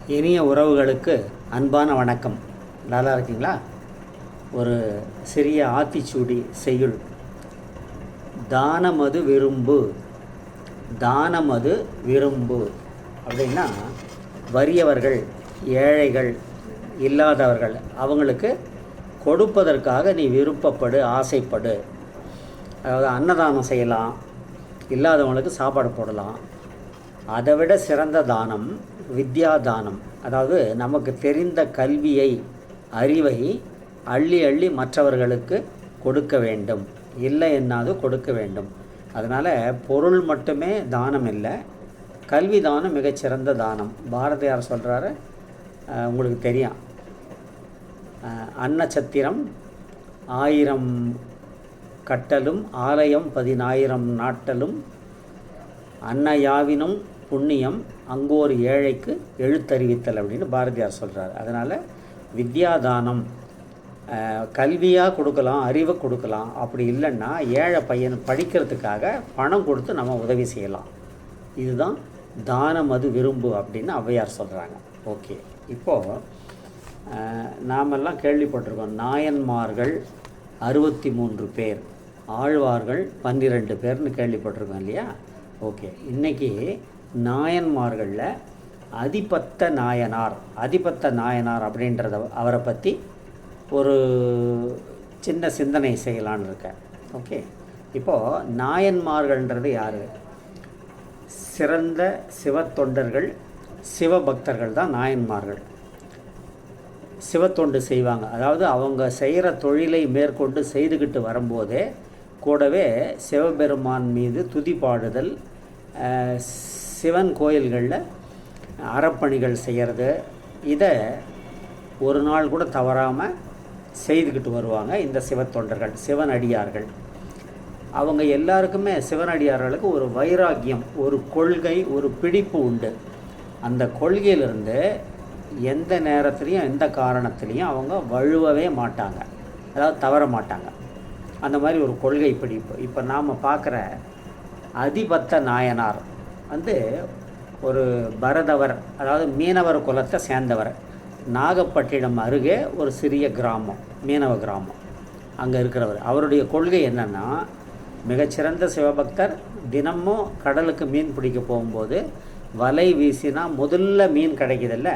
இனிய உறவுகளுக்கு அன்பான வணக்கம். நல்லா இருக்கீங்களா? ஒரு சிறிய ஆத்திச்சூடி செய்யுள். தானமது விரும்பு, தானமது விரும்பு அப்படின்னா வறியவர்கள், ஏழைகள், இல்லாதவர்கள் அவங்களுக்கு கொடுப்பதற்காக நீ விருப்பப்படு, ஆசைப்படு. அதாவது அன்னதானம் செய்யலாம், இல்லாதவங்களுக்கு சாப்பாடு போடலாம். அதை விட சிறந்த தானம் வித்யா தானம். அதாவது நமக்கு தெரிந்த கல்வியை, அறிவை அள்ளி அள்ளி மற்றவர்களுக்கு கொடுக்க வேண்டும், இல்லை என்னாவது கொடுக்க வேண்டும். அதனால் பொருள் மட்டுமே தானம் இல்லை, கல்வி தானம் மிகச்சிறந்த தானம். பாரதியார் சொல்கிறாரு, உங்களுக்கு தெரியும், அன்னச்சத்திரம் 1000 கட்டலும் ஆலயம் 10,000 நாட்டலும் அன்னையாவினும் புண்ணியம் அங்கோர் ஏழைக்கு எழுத்தறிவித்தல் அப்படின்னு பாரதியார் சொல்கிறார். அதனால் வித்யாதானம் கல்வியாக கொடுக்கலாம், அறிவை கொடுக்கலாம். அப்படி இல்லைன்னா ஏழை பையன் படிக்கிறதுக்காக பணம் கொடுத்து நம்ம உதவி செய்யலாம். இதுதான் தானம் அது விரும்பு அப்படின்னு ஔவையார் சொல்கிறாங்க. ஓகே, இப்போது நாமெல்லாம் கேள்விப்பட்டிருக்கோம், நாயன்மார்கள் 63 பேர், ஆழ்வார்கள் 12 பேர்னு கேள்விப்பட்டிருக்கோம் இல்லையா? ஓகே, இன்றைக்கி நாயன்மார்களில் அதிபத்த நாயனார், அதிபத்த நாயனார் அப்படின்றத அவரை பற்றி ஒரு சின்ன சிந்தனை செய்யலான்னு இருக்கேன். ஓகே, இப்போது நாயன்மார்கள்ன்றது யார்? சிறந்த சிவத்தொண்டர்கள், சிவபக்தர்கள் தான் நாயன்மார்கள். சிவத்தொண்டு செய்வாங்க. அதாவது அவங்க செய்கிற தொழிலை மேற்கொண்டு செய்துக்கிட்டு வரும்போதே கூடவே சிவபெருமான் மீது துதிப்பாடுதல், சிவன் கோயில்களில் அறப்பணிகள் செய்கிறது, இதை ஒரு நாள் கூட தவறாமல் செய்துக்கிட்டு வருவாங்க இந்த சிவத்தொண்டர்கள், சிவனடியார்கள். அவங்க எல்லாருக்குமே, சிவனடியார்களுக்கு ஒரு வைராக்கியம், ஒரு கொள்கை, ஒரு பிடிப்பு உண்டு. அந்த கொள்கையிலிருந்து எந்த நேரத்துலையும் எந்த காரணத்துலேயும் அவங்க வழுவவே மாட்டாங்க, அதாவது தவற மாட்டாங்க. அந்த மாதிரி ஒரு கொள்கை பிடிப்பு. இப்போ நாம் பார்க்குற அதிபத்த நாயனார் வந்து ஒரு பரதவர், அதாவது மீனவர் குலத்தை சேர்ந்தவர். நாகப்பட்டினம் அருகே ஒரு சிறிய கிராமம், மீனவ கிராமம், அங்கே இருக்கிறவர். அவருடைய கொள்கை என்னென்னா, மிகச்சிறந்த சிவபக்தர். தினமும் கடலுக்கு மீன் பிடிக்க போகும்போது வலை வீசினா முதல்ல மீன் கிடைக்குதில்ல,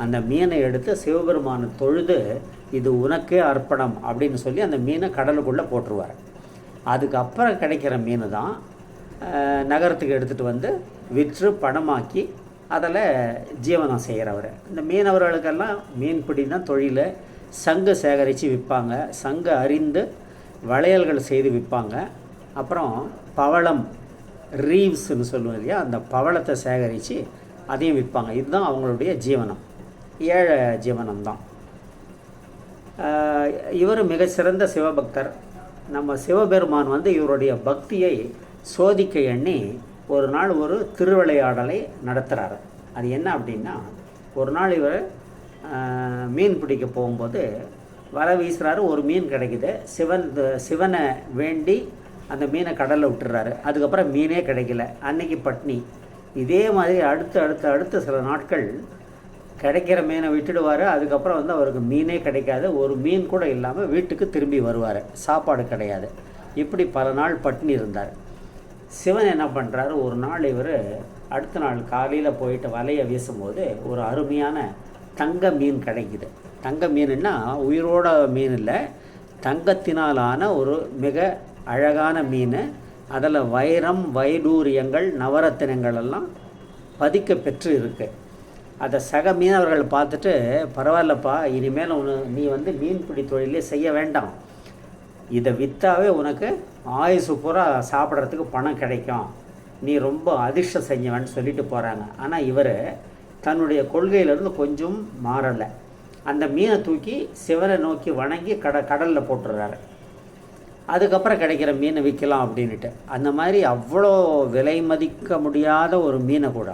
அந்த மீனை எடுத்து சிவபெருமானை தொழுது இது உனக்கே அர்ப்பணம் அப்படின்னு சொல்லி அந்த மீனை கடலுக்குள்ளே போட்டுருவார். அதுக்கப்புறம் கிடைக்கிற மீன் தான் நகரத்துக்கு எடுத்துகிட்டு வந்து விற்று பணமாக்கி அதில் ஜீவனம் செய்கிறவர். இந்த மீனவர்களுக்கெல்லாம் மீன்பிடி தான் தொழில். சங்கு சேகரித்து விற்பாங்க, சங்கு அறிந்து வளையல்கள் செய்து விற்பாங்க. அப்புறம் பவளம், ரீவ்ஸ்ன்னு சொல்லுவோம் இல்லையா, அந்த பவளத்தை சேகரித்து அதையும் விற்பாங்க. இதுதான் அவங்களுடைய ஜீவனம், ஏழை ஜீவனம்தான். இவர் மிக சிறந்த சிவபக்தர். நம்ம சிவபெருமான் வந்து இவருடைய பக்தியை சோதிக்க எண்ணி ஒரு நாள் ஒரு திருவிளையாடலை நடத்துகிறார். அது என்ன அப்படின்னா, ஒரு நாள் இவர் மீன் பிடிக்க போகும்போது வலை வீசுகிறாரு, ஒரு மீன் கிடைக்குது. சிவனை வேண்டி அந்த மீனை கடலில் விட்டுறாரு. அதுக்கப்புறம் மீனே கிடைக்கல, அன்னைக்கு பட்னி. இதே மாதிரி அடுத்து சில நாட்கள் கிடைக்கிற மீனை விட்டுடுவார். அதுக்கப்புறம் வந்து அவருக்கு மீனே கிடைக்காது, ஒரு மீன் கூட இல்லாமல் வீட்டுக்கு திரும்பி வருவார், சாப்பாடு கிடையாது. இப்படி பல நாள் பட்னி இருந்தார். சிவன் என்ன பண்ணுறாரு, ஒரு நாள் இவர் அடுத்த நாள் காலையில் போயிட்டு வலையை வீசும்போது ஒரு அருமையான தங்க மீன் கிடைக்குது. தங்க மீனுன்னா உயிரோட மீன் இல்லை, தங்கத்தினாலான ஒரு மிக அழகான மீன். அதில் வைரம், வைடூரியங்கள், நவரத்தினங்கள் எல்லாம் பதிக்க பெற்று இருக்குது. அதை சக மீனவர்கள் பார்த்துட்டு, பரவாயில்லப்பா, இனிமேல் நீ வந்து மீன்பிடி தொழிலே செய்ய வேண்டாம், இதை விற்றாவே உனக்கு ஆயுசு பூரா சாப்பிட்றதுக்கு பணம் கிடைக்கும், நீ ரொம்ப அதிர்ஷ்டம் செஞ்சவன்னு சொல்லிட்டு போகிறாங்க. ஆனால் இவர் தன்னுடைய கொள்கையிலேருந்து கொஞ்சம் மாறலை. அந்த மீனை தூக்கி சிவனை நோக்கி வணங்கி கடலில் போட்டுடுறாரு. அதுக்கப்புறம் கிடைக்கிற மீனை விற்கலாம் அப்படின்ட்டு. அந்த மாதிரி அவ்வளோ விலை மதிக்க முடியாத ஒரு மீனை கூட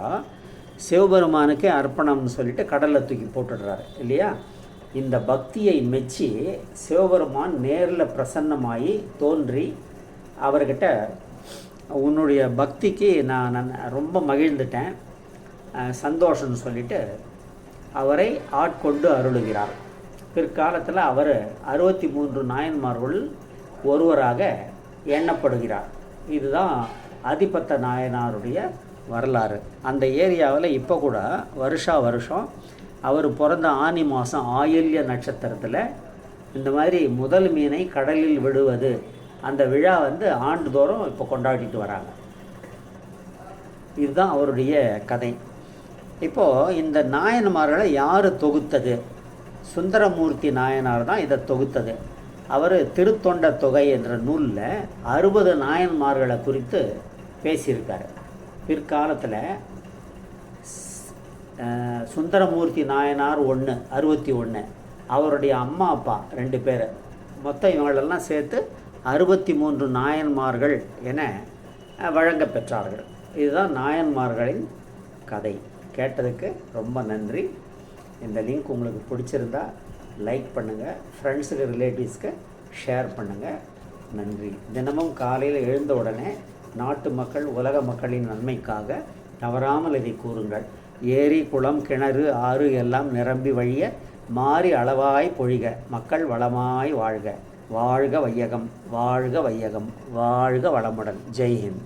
சிவபெருமானுக்கே அர்ப்பணம்னு சொல்லிட்டு கடலில் தூக்கி போட்டுடுறாரு இல்லையா? இந்த பக்தியை மெச்சி சிவபெருமான் நேரில் பிரசன்னமாகி தோன்றி அவர்கிட்ட, உன்னுடைய பக்திக்கு நான் ரொம்ப மகிழ்ந்துட்டேன், சந்தோஷம்னு சொல்லிட்டு அவரை ஆட்கொண்டு அருளுகிறார். பிற்காலத்தில் அவர் 63 நாயன்மார்கள் ஒருவராக எண்ணப்படுகிறார். இதுதான் அதிபத்த நாயனாருடைய வரலாறு. அந்த ஏரியாவில் இப்போ கூட வருஷம் அவர் பிறந்த ஆனி மாதம் ஆயில்ய நட்சத்திரத்தில் இந்த மாதிரி முதல் மீனை கடலில் விடுவது, அந்த விழா ஆண்டுதோறும் இப்போ கொண்டாடிட்டு வராங்க. இதுதான் அவருடைய கதை. இப்போது இந்த நாயன்மார்களை யார் தொகுத்தது? சுந்தரமூர்த்தி நாயனார் தான் இதை தொகுத்தது. அவர் திருத்தொண்ட தொகை என்ற நூலில் 60 நாயன்மார்களை குறித்து பேசியிருக்கார். பிற்காலத்தில் சுந்தரமூர்த்தி நாயனார் 61, அவருடைய அம்மா அப்பா 2 பேர், மொத்தம் இவங்களெல்லாம் சேர்த்து 63 நாயன்மார்கள் என வழங்க பெற்றார்கள். இதுதான் நாயன்மார்களின் கதை. கேட்டதுக்கு ரொம்ப நன்றி. இந்த லிங்க் உங்களுக்கு பிடிச்சிருந்தா லைக் பண்ணுங்கள், ஃப்ரெண்ட்ஸுக்கு ரிலேட்டிவ்ஸ்க்கு ஷேர் பண்ணுங்கள். நன்றி. தினமும் காலையில் எழுந்த உடனே நாட்டு மக்கள் உலக மக்களின் நன்மைக்காக தவறாமல் இதை கூறுங்கள். ஏரி குளம் கிணறு ஆறு எல்லாம் நிரம்பி வழிய மாறி அளவாய் பொழிக, மக்கள் வளமாய் வாழ்க. வாழ்க வையகம், வாழ்க வையகம், வாழ்க வளமுடன். ஜெய்ஹிந்த்.